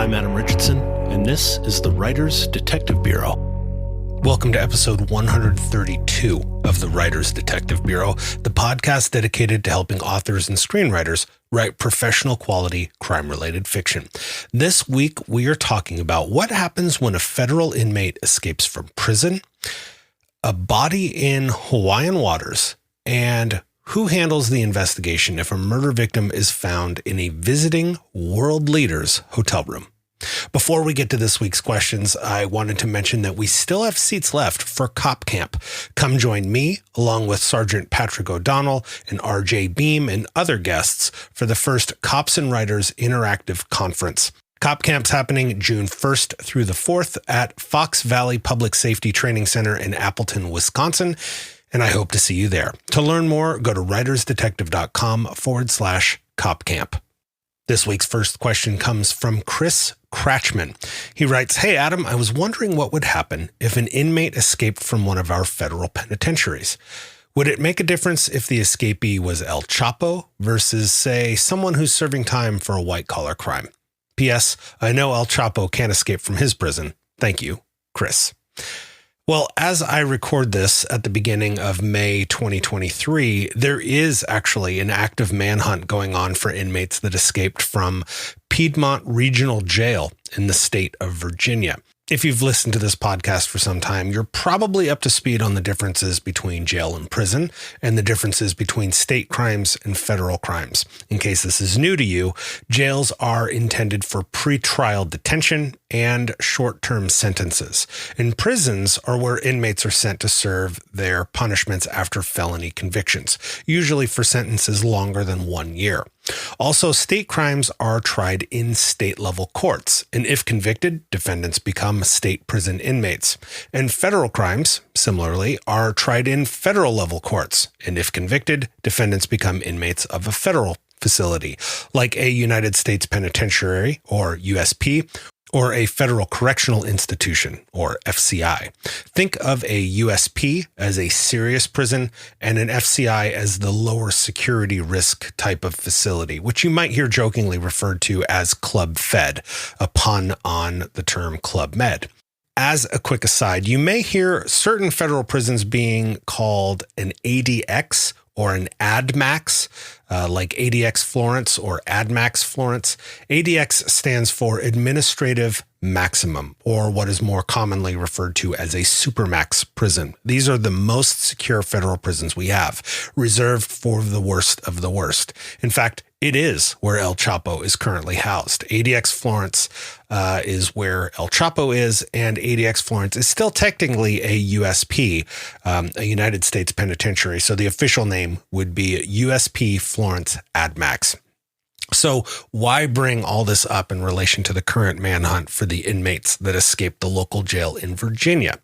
I'm Adam Richardson, and this is the Writers Detective Bureau. Welcome to episode 132 of the Writers Detective Bureau, the podcast dedicated to helping authors and screenwriters write professional quality crime-related fiction. This week, we are talking about what happens when a federal inmate escapes from prison, a body in Hawaiian waters, and who handles the investigation if a murder victim is found in a visiting world leader's hotel room. Before we get to this week's questions, I wanted to mention that we still have seats left for Cop Camp. Come join me, along with Sergeant Patrick O'Donnell and RJ Beam and other guests for the first Cops and Writers Interactive Conference. Cop Camp's happening June 1st through the 4th at Fox Valley Public Safety Training Center in Appleton, Wisconsin, and I hope to see you there. To learn more, go to writersdetective.com/Cop Camp. This week's first question comes from Chris Cratchman. He writes, "Hey Adam, I was wondering what would happen if an inmate escaped from one of our federal penitentiaries. Would it make a difference if the escapee was El Chapo versus, say, someone who's serving time for a white-collar crime? P.S. I know El Chapo can't escape from his prison. Thank you, Chris." Well, as I record this at the beginning of May 2023, there is actually an active manhunt going on for inmates that escaped from Piedmont Regional Jail in the state of Virginia. If you've listened to this podcast for some time, you're probably up to speed on the differences between jail and prison and the differences between state crimes and federal crimes. In case this is new to you, jails are intended for pretrial detention and short-term sentences. And prisons are where inmates are sent to serve their punishments after felony convictions, usually for sentences longer than 1 year. Also, state crimes are tried in state-level courts, and if convicted, defendants become state prison inmates. And federal crimes, similarly, are tried in federal-level courts, and if convicted, defendants become inmates of a federal facility, like a United States Penitentiary, or USP, or a Federal Correctional Institution, or FCI. Think of a USP as a serious prison and an FCI as the lower security risk type of facility, which you might hear jokingly referred to as Club Fed, a pun on the term Club Med. As a quick aside, you may hear certain federal prisons being called an ADX or an ADMAX, like ADX Florence or ADMAX Florence. ADX stands for Administrative Maximum, or what is more commonly referred to as a Supermax prison. These are the most secure federal prisons we have, reserved for the worst of the worst. In fact, it is where El Chapo is currently housed. ADX Florence is where El Chapo is, and ADX Florence is still technically a USP, a United States Penitentiary. So the official name would be USP Florence ADMAX. So why bring all this up in relation to the current manhunt for the inmates that escaped the local jail in Virginia?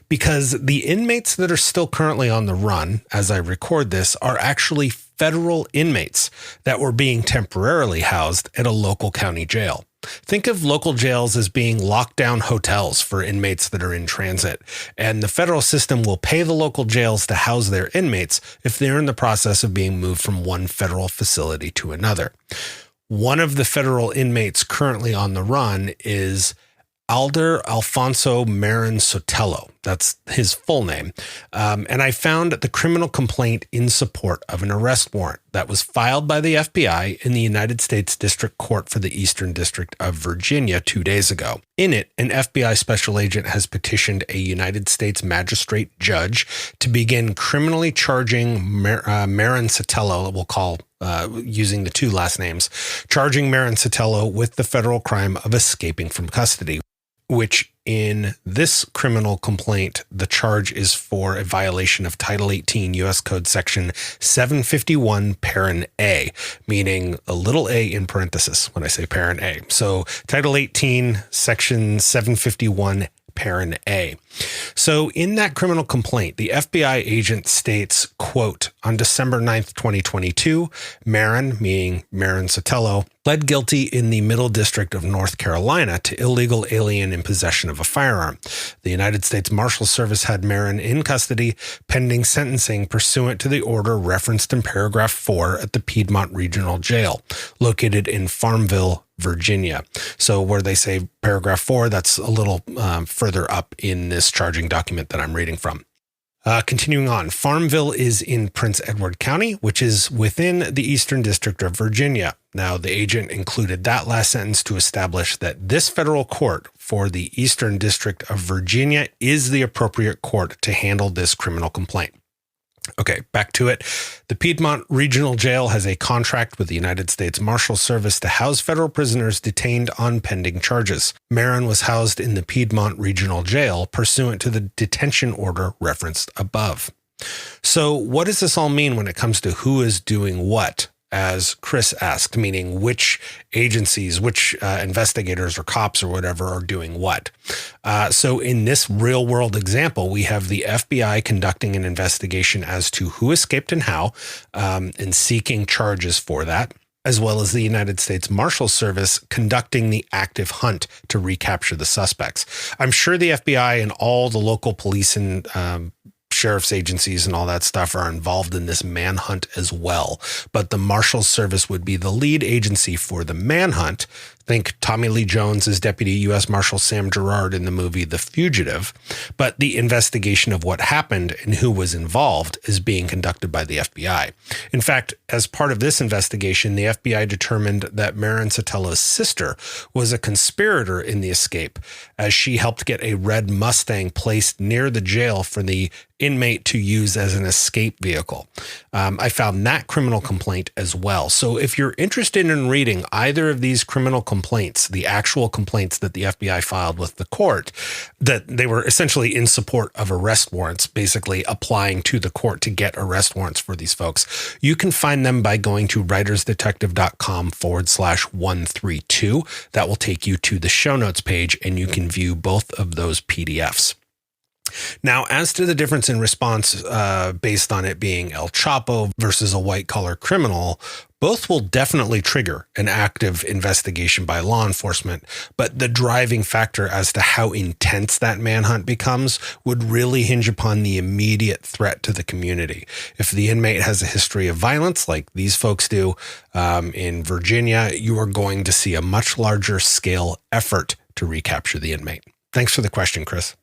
Because the inmates that are still currently on the run, as I record this, are actually federal inmates that were being temporarily housed at a local county jail. Think of local jails as being locked down hotels for inmates that are in transit, and the federal system will pay the local jails to house their inmates if they're in the process of being moved from one federal facility to another. One of the federal inmates currently on the run is Alder Alfonso Marin Sotelo. That's his full name. And I found the criminal complaint in support of an arrest warrant that was filed by the FBI in the United States District Court for the Eastern District of Virginia 2 days ago. In it, an FBI special agent has petitioned a United States magistrate judge to begin criminally charging Marin Sotelo, we'll call using the two last names, charging Marin Sotelo with the federal crime of escaping from custody, which in this criminal complaint, the charge is for a violation of Title 18 U.S. Code Section 751, Parent A, meaning a little a in parenthesis when I say Parent A. So Title 18, Section 751, Parent A. So in that criminal complaint, the FBI agent states, quote, on December 9th, 2022, Marin, meaning Marin Sotelo, pled guilty in the Middle District of North Carolina to illegal alien in possession of a firearm. The United States Marshal Service had Marin in custody pending sentencing pursuant to the order referenced in paragraph 4 at the Piedmont Regional Jail, located in Farmville, Virginia. So where they say paragraph 4, that's a little further up in this charging document that I'm reading from. Continuing on, Farmville is in Prince Edward County, which is within the Eastern District of Virginia. Now, the agent included that last sentence to establish that this federal court for the Eastern District of Virginia is the appropriate court to handle this criminal complaint. Okay, back to it. The Piedmont Regional Jail has a contract with the United States Marshal Service to house federal prisoners detained on pending charges. Marin was housed in the Piedmont Regional Jail pursuant to the detention order referenced above. So what does this all mean when it comes to who is doing what? As Chris asked, meaning which agencies, which investigators or cops or whatever are doing what. So in this real world example, we have the FBI conducting an investigation as to who escaped and how, and seeking charges for that, as well as the United States Marshal Service conducting the active hunt to recapture the suspects. I'm sure the FBI and all the local police and sheriff's agencies and all that stuff are involved in this manhunt as well. But the Marshal Service would be the lead agency for the manhunt. Think Tommy Lee Jones as Deputy U.S. Marshal Sam Gerard in the movie The Fugitive. But the investigation of what happened and who was involved is being conducted by the FBI. In fact, as part of this investigation, the FBI determined that Marin Sotelo sister was a conspirator in the escape, as she helped get a red Mustang placed near the jail for the inmate to use as an escape vehicle. I found that criminal complaint as well. So if you're interested in reading either of these criminal complaints, the actual complaints that the FBI filed with the court, that they were essentially in support of arrest warrants, basically applying to the court to get arrest warrants for these folks, you can find them by going to writersdetective.com/132. That will take you to the show notes page, and you can view both of those PDFs. Now, as to the difference in response based on it being El Chapo versus a white-collar criminal, both will definitely trigger an active investigation by law enforcement, but the driving factor as to how intense that manhunt becomes would really hinge upon the immediate threat to the community. If the inmate has a history of violence like these folks do in Virginia, you are going to see a much larger scale effort to recapture the inmate. Thanks for the question, Chris.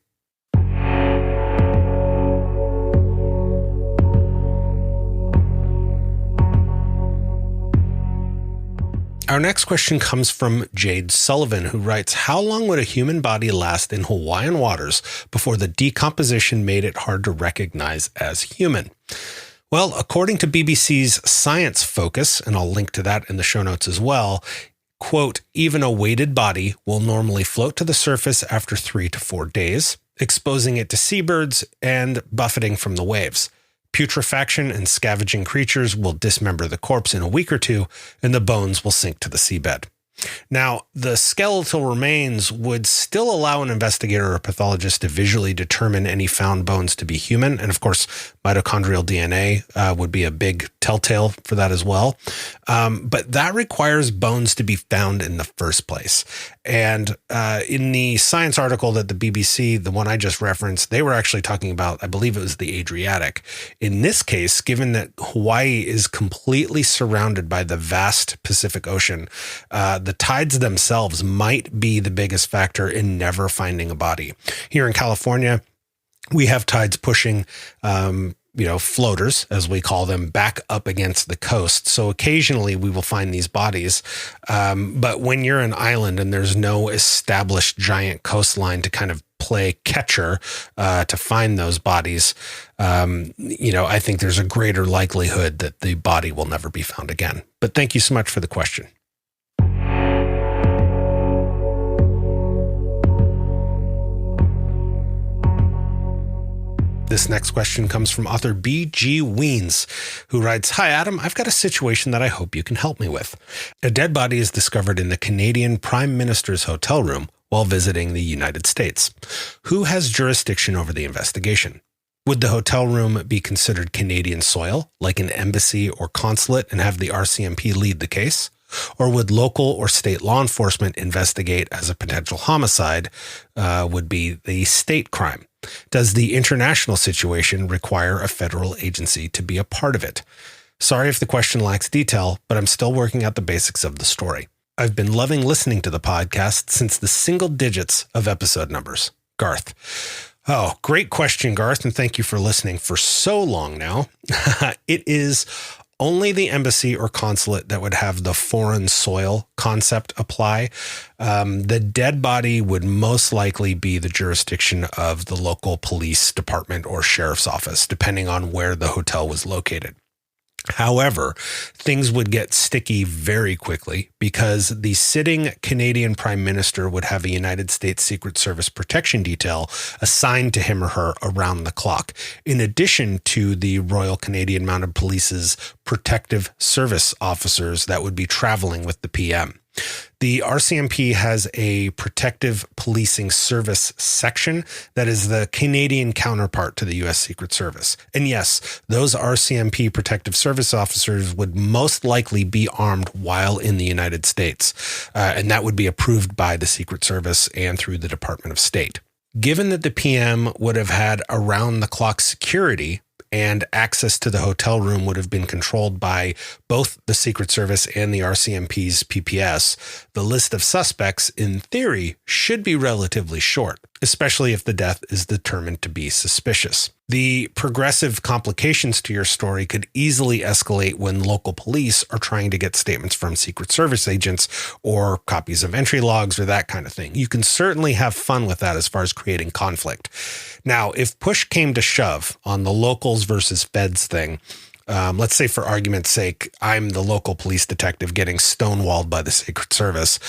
Our next question comes from Jade Sullivan, who writes, how long would a human body last in Hawaiian waters before the decomposition made it hard to recognize as human? Well, according to BBC's Science Focus, and I'll link to that in the show notes as well, quote, even a weighted body will normally float to the surface after 3 to 4 days, exposing it to seabirds and buffeting from the waves. Putrefaction and scavenging creatures will dismember the corpse in a week or two, and the bones will sink to the seabed. Now, the skeletal remains would still allow an investigator or pathologist to visually determine any found bones to be human. And of course, mitochondrial DNA would be a big telltale for that as well. But that requires bones to be found in the first place. And in the science article that the BBC, the one I just referenced, they were actually talking about, I believe it was the Adriatic. In this case, given that Hawaii is completely surrounded by the vast Pacific Ocean, the tides themselves might be the biggest factor in never finding a body. Here in California, we have tides pushing, floaters, as we call them, back up against the coast. So occasionally we will find these bodies. But when you're an island and there's no established giant coastline to kind of play catcher to find those bodies, I think there's a greater likelihood that the body will never be found again. But thank you so much for the question. This next question comes from author B.G. Weens, who writes, hi, Adam. I've got a situation that I hope you can help me with. A dead body is discovered in the Canadian Prime Minister's hotel room while visiting the United States. Who has jurisdiction over the investigation? Would the hotel room be considered Canadian soil, like an embassy or consulate, and have the RCMP lead the case? Or would local or state law enforcement investigate as a potential homicide, would be the state crime? Does the international situation require a federal agency to be a part of it? Sorry if the question lacks detail, but I'm still working out the basics of the story. I've been loving listening to the podcast since the single digits of episode numbers. Garth. Oh, great question, Garth, and thank you for listening for so long now. It is only the embassy or consulate that would have the foreign soil concept apply. The dead body would most likely be the jurisdiction of the local police department or sheriff's office, depending on where the hotel was located. However, things would get sticky very quickly because the sitting Canadian Prime Minister would have a United States Secret Service protection detail assigned to him or her around the clock, in addition to the Royal Canadian Mounted Police's protective service officers that would be traveling with the PM. The RCMP has a protective policing service section that is the Canadian counterpart to the U.S. Secret Service. And yes, those RCMP protective service officers would most likely be armed while in the United States. And that would be approved by the Secret Service and through the Department of State. Given that the PM would have had around-the-clock security and access to the hotel room would have been controlled by both the Secret Service and the RCMP's PPS, the list of suspects, in theory, should be relatively short, especially if the death is determined to be suspicious. The progressive complications to your story could easily escalate when local police are trying to get statements from Secret Service agents or copies of entry logs or that kind of thing. You can certainly have fun with that as far as creating conflict. Now, if push came to shove on the locals versus feds thing, let's say for argument's sake, I'm the local police detective getting stonewalled by the Secret Service.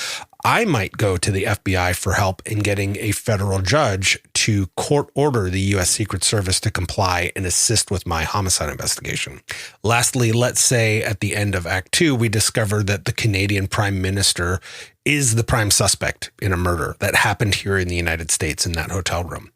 I might go to the FBI for help in getting a federal judge to court order the U.S. Secret Service to comply and assist with my homicide investigation. Lastly, let's say at the end of Act 2, we discover that the Canadian Prime Minister is the prime suspect in a murder that happened here in the United States in that hotel room.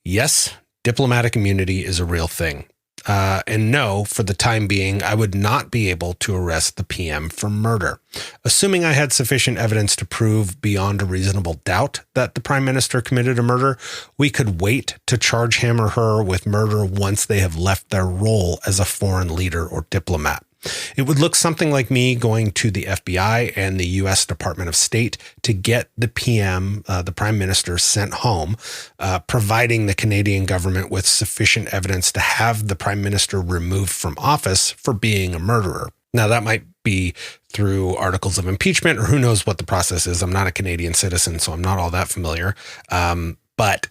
Yes, diplomatic immunity is a real thing. And no, for the time being, I would not be able to arrest the PM for murder. Assuming I had sufficient evidence to prove beyond a reasonable doubt that the Prime Minister committed a murder, we could wait to charge him or her with murder once they have left their role as a foreign leader or diplomat. It would look something like me going to the FBI and the U.S. Department of State to get the PM, the Prime Minister, sent home, providing the Canadian government with sufficient evidence to have the Prime Minister removed from office for being a murderer. Now, that might be through articles of impeachment, or who knows what the process is. I'm not a Canadian citizen, so I'm not all that familiar. But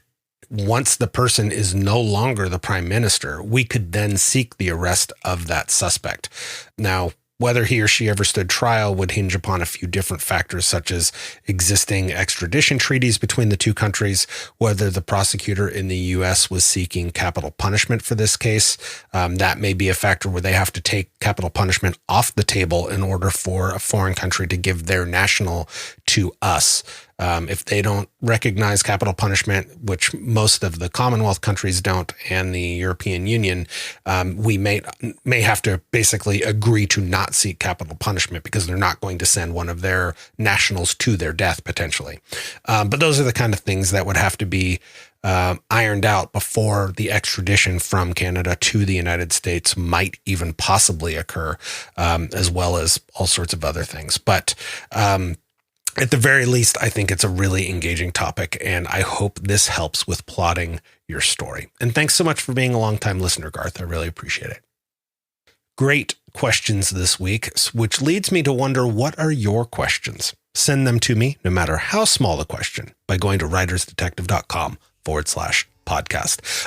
once the person is no longer the prime minister, we could then seek the arrest of that suspect. Now, whether he or she ever stood trial would hinge upon a few different factors, such as existing extradition treaties between the two countries, whether the prosecutor in the U.S. was seeking capital punishment for this case. That may be a factor where they have to take capital punishment off the table in order for a foreign country to give their national to us. If they don't recognize capital punishment, which most of the Commonwealth countries don't, and the European Union, we may have to basically agree to not seek capital punishment because they're not going to send one of their nationals to their death potentially. But those are the kind of things that would have to be ironed out before the extradition from Canada to the United States might even possibly occur, as well as all sorts of other things. But at the very least, I think it's a really engaging topic, and I hope this helps with plotting your story. And thanks so much for being a longtime listener, Garth. I really appreciate it. Great questions this week, which leads me to wonder, what are your questions? Send them to me, no matter how small the question, by going to writersdetective.com/podcast.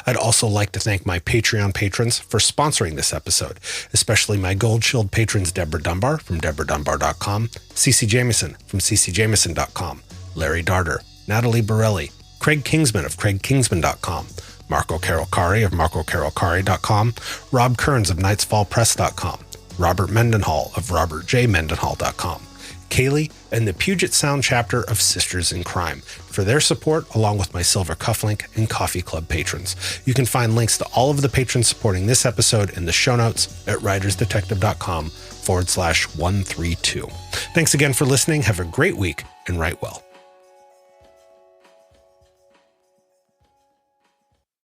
I'd also like to thank my Patreon patrons for sponsoring this episode, especially my Gold Shield patrons Deborah Dunbar from DeborahDunbar.com, Cece Jameson from CeCeJameson.com, Larry Darter, Natalie Borelli, Craig Kingsman of CraigKingsman.com, Marco Carolcari of MarcoCarolcari.com, Rob Kearns of KnightsFallPress.com, Robert Mendenhall of RobertJMendenhall.com, Kaylee, and the Puget Sound chapter of Sisters in Crime for their support, along with my Silver Cufflink and Coffee Club patrons. You can find links to all of the patrons supporting this episode in the show notes at writersdetective.com/132. Thanks again for listening. Have a great week and write well.